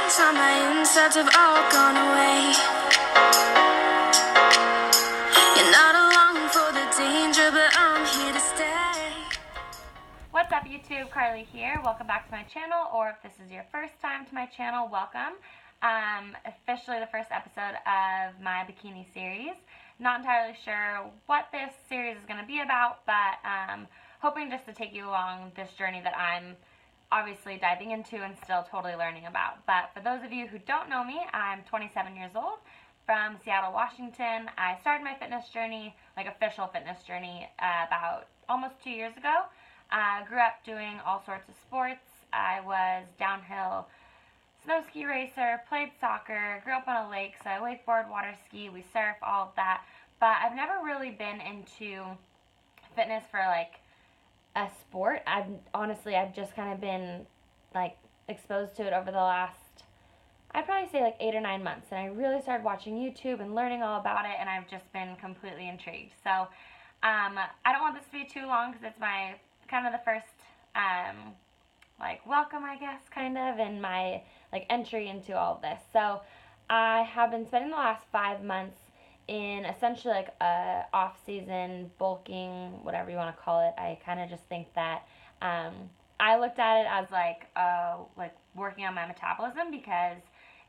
Feelings on my insides have all gone away. You're not alone for the danger, but I'm here to stay. What's up YouTube, Carly here. Welcome back to my channel, or if this is your first time to my channel, welcome. Officially the first episode of my bikini series. Not entirely sure what this series is going to be about, but hoping just to take you along this journey that I'm obviously diving into and still totally learning about. But for those of you who don't know me, I'm 27 years old from Seattle, Washington. I started my fitness journey, like official fitness journey, about almost 2 years ago. I grew up doing all sorts of sports. I was downhill snow ski racer, played soccer, grew up on a lake, so I wakeboard, water ski, we surf, all of that. But I've never really been into fitness for like a sport. I've just kind of been like exposed to it over the last, I'd probably say like 8 or 9 months, and I really started watching YouTube and learning all about it, and I've just been completely intrigued. So I don't want this to be too long because it's my kind of the first like welcome, I guess, kind of, and my like entry into all of this. So I have been spending the last 5 months in essentially like a off-season bulking, whatever you want to call it. I kind of just think that I looked at it as like working on my metabolism, because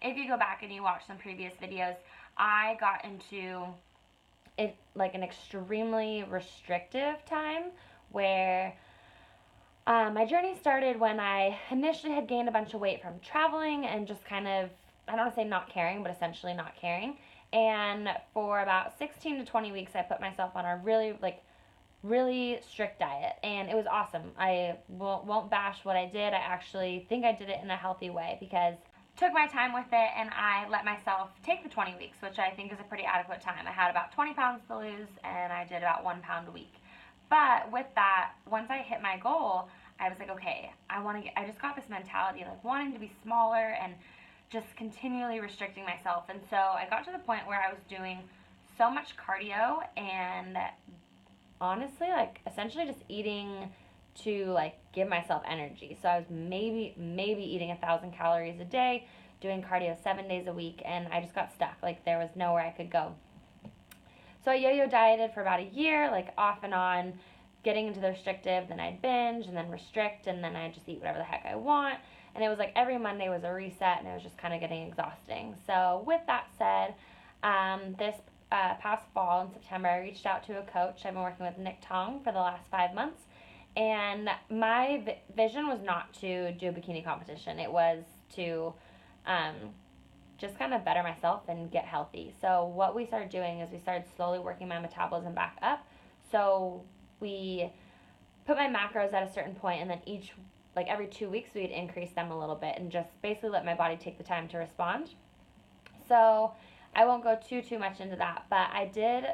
if you go back and you watch some previous videos, I got into it like an extremely restrictive time where my journey started when I initially had gained a bunch of weight from traveling and just kind of, I don't want to say not caring, but essentially not caring. And for about 16 to 20 weeks, I put myself on a really strict diet, and it was awesome. I won't bash what I did. I actually think I did it in a healthy way, because I took my time with it, and I let myself take the 20 weeks, which I think is a pretty adequate time. I had about 20 pounds to lose, and I did about 1 pound a week. But with that, once I hit my goal, I was like, okay, I just got this mentality, like wanting to be smaller and just continually restricting myself. And so I got to the point where I was doing so much cardio and honestly, like essentially just eating to like give myself energy. So I was maybe eating 1,000 calories a day, doing cardio 7 days a week, and I just got stuck. Like there was nowhere I could go. So I yo-yo dieted for about a year, like off and on, getting into the restrictive, then I'd binge, and then restrict, and then I'd just eat whatever the heck I want. And it was like every Monday was a reset, and it was just kind of getting exhausting. So with that said, this past fall in September, I reached out to a coach. I've been working with Nick Tong for the last 5 months, and my vision was not to do a bikini competition. It was to just kind of better myself and get healthy. So what we started doing is we started slowly working my metabolism back up. So we put my macros at a certain point, and then every 2 weeks we'd increase them a little bit and just basically let my body take the time to respond. So I won't go too much into that, but I did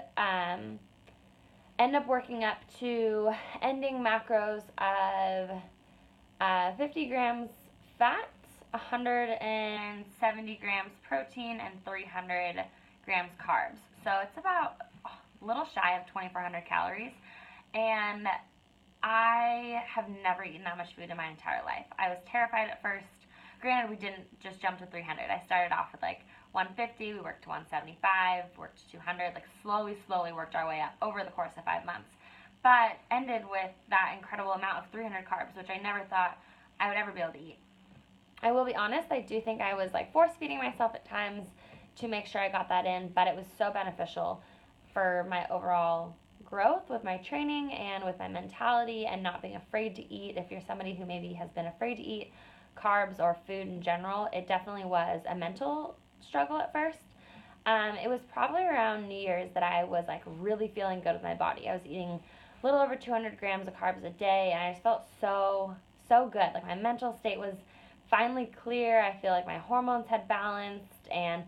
end up working up to ending macros of 50 grams fat, 170 grams protein, and 300 grams carbs. So it's about a little shy of 2,400 calories. And I have never eaten that much food in my entire life. I was terrified at first. Granted, we didn't just jump to 300. I started off with like 150, we worked to 175, worked to 200, like slowly worked our way up over the course of 5 months. But ended with that incredible amount of 300 carbs, which I never thought I would ever be able to eat. I will be honest, I do think I was like force feeding myself at times to make sure I got that in, but it was so beneficial for my overall growth with my training and with my mentality and not being afraid to eat. If you're somebody who maybe has been afraid to eat carbs or food in general, it definitely was a mental struggle at first. It was probably around New Year's that I was like really feeling good with my body. I was eating a little over 200 grams of carbs a day, and I just felt so good. Like my mental state was finally clear. I feel like my hormones had balanced, and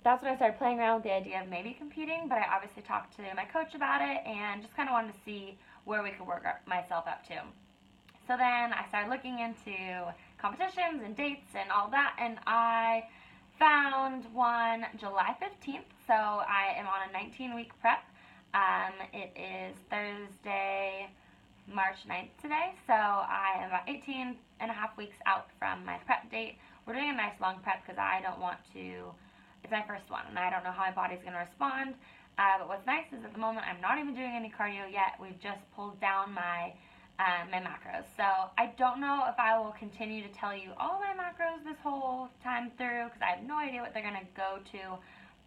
that's when I started playing around with the idea of maybe competing, but I obviously talked to my coach about it and just kind of wanted to see where we could work myself up to. So then I started looking into competitions and dates and all that, and I found one July 15th, so I am on a 19-week prep. It is Thursday, March 9th today, so I am about 18 and a half weeks out from my prep date. We're doing a nice long prep because I don't want to, it's my first one, and I don't know how my body's going to respond. But what's nice is at the moment I'm not even doing any cardio yet. We've just pulled down my my macros. So I don't know if I will continue to tell you all my macros this whole time through because I have no idea what they're going to go to.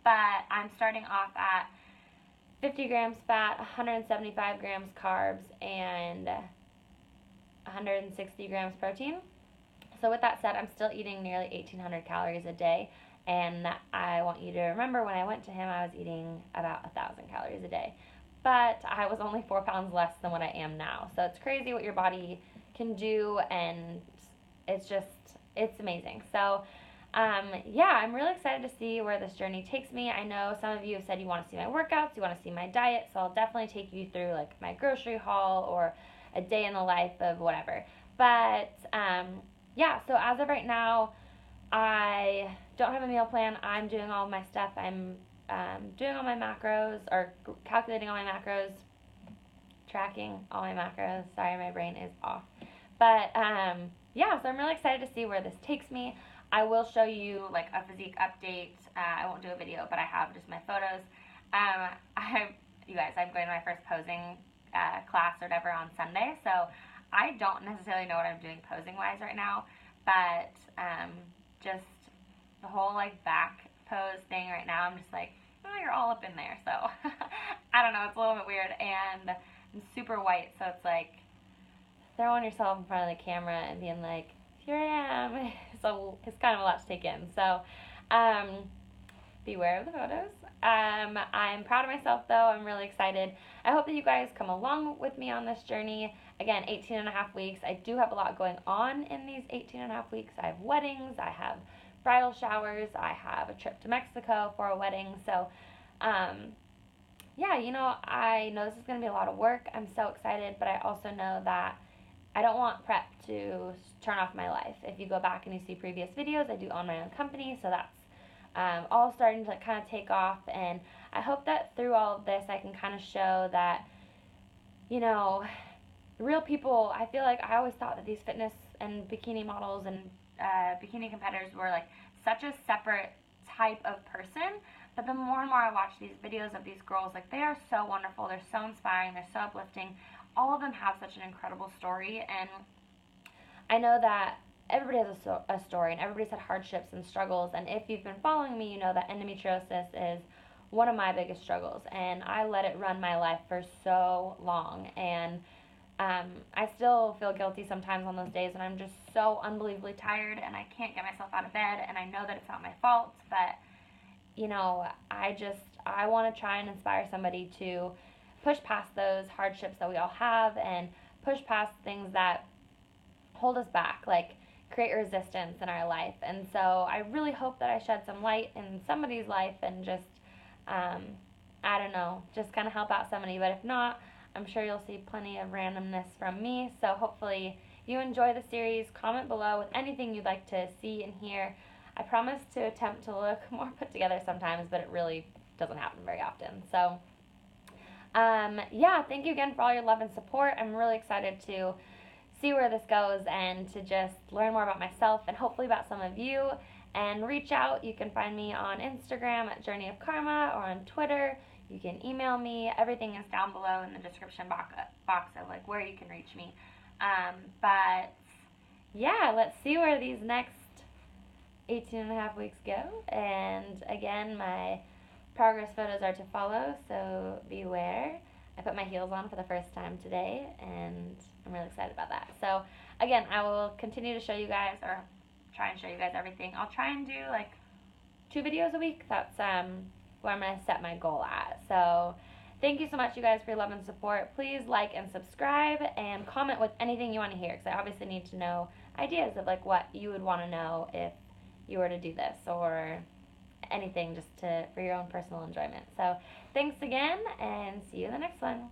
But I'm starting off at 50 grams fat, 175 grams carbs, and 160 grams protein. So with that said, I'm still eating nearly 1,800 calories a day. And I want you to remember when I went to him, I was eating about 1,000 calories a day. But I was only 4 pounds less than what I am now. So it's crazy what your body can do, and it's amazing. So yeah, I'm really excited to see where this journey takes me. I know some of you have said you want to see my workouts, you want to see my diet, so I'll definitely take you through like my grocery haul or a day in the life of whatever. But yeah, so as of right now, I don't have a meal plan. I'm doing all my stuff. I'm doing all my macros, or calculating all my macros, tracking all my macros. Sorry, my brain is off. But yeah, so I'm really excited to see where this takes me. I will show you like a physique update. I won't do a video, but I have just my photos. You guys, I'm going to my first posing class or whatever on Sunday, so I don't necessarily know what I'm doing posing-wise right now, but just the whole like back pose thing right now, I'm just like, oh, you're all up in there, so I don't know, it's a little bit weird, and I'm super white, so it's like throwing yourself in front of the camera and being like, here I am. So it's kind of a lot to take in. So beware of the photos. I'm proud of myself though. I'm really excited. I hope that you guys come along with me on this journey. Again, 18 and a half weeks. I do have a lot going on in these 18 and a half weeks. I have weddings, I have bridal showers, I have a trip to Mexico for a wedding. So yeah, you know, I know this is going to be a lot of work. I'm so excited, but I also know that I don't want prep to turn off my life. If you go back and you see previous videos, I do own my own company, so that's all starting to kind of take off, and I hope that through all of this I can kind of show that, you know, real people, I feel like I always thought that these fitness and bikini models and bikini competitors were like such a separate type of person, but the more and more I watch these videos of these girls, like they are so wonderful, they're so inspiring, they're so uplifting. All of them have such an incredible story, and I know that everybody has a story, and everybody's had hardships and struggles, and if you've been following me, you know that endometriosis is one of my biggest struggles, and I let it run my life for so long, and I still feel guilty sometimes on those days when I'm just so unbelievably tired, and I can't get myself out of bed, and I know that it's not my fault, but, you know, I want to try and inspire somebody to push past those hardships that we all have and push past things that hold us back, like create resistance in our life. And so I really hope that I shed some light in somebody's life and just, I don't know, just kind of help out somebody. But if not, I'm sure you'll see plenty of randomness from me. So hopefully you enjoy the series. Comment below with anything you'd like to see and hear. I promise to attempt to look more put together sometimes, but it really doesn't happen very often. So yeah, thank you again for all your love and support. I'm really excited to see where this goes and to just learn more about myself and hopefully about some of you, and reach out. You can find me on Instagram at Journey of Karma, or on Twitter. You can email me. Everything is down below in the description box of like where you can reach me. But yeah, let's see where these next 18 and a half weeks go. And again, my progress photos are to follow, so beware. I put my heels on for the first time today, and I'm really excited about that. So again, I will continue to show you guys, or try and show you guys everything. I'll try and do like 2 videos a week. That's where I'm going to set my goal at. So thank you so much, you guys, for your love and support. Please like and subscribe, and comment with anything you want to hear, because I obviously need to know ideas of like what you would want to know if you were to do this, or anything just for your own personal enjoyment. So thanks again, and see you in the next one.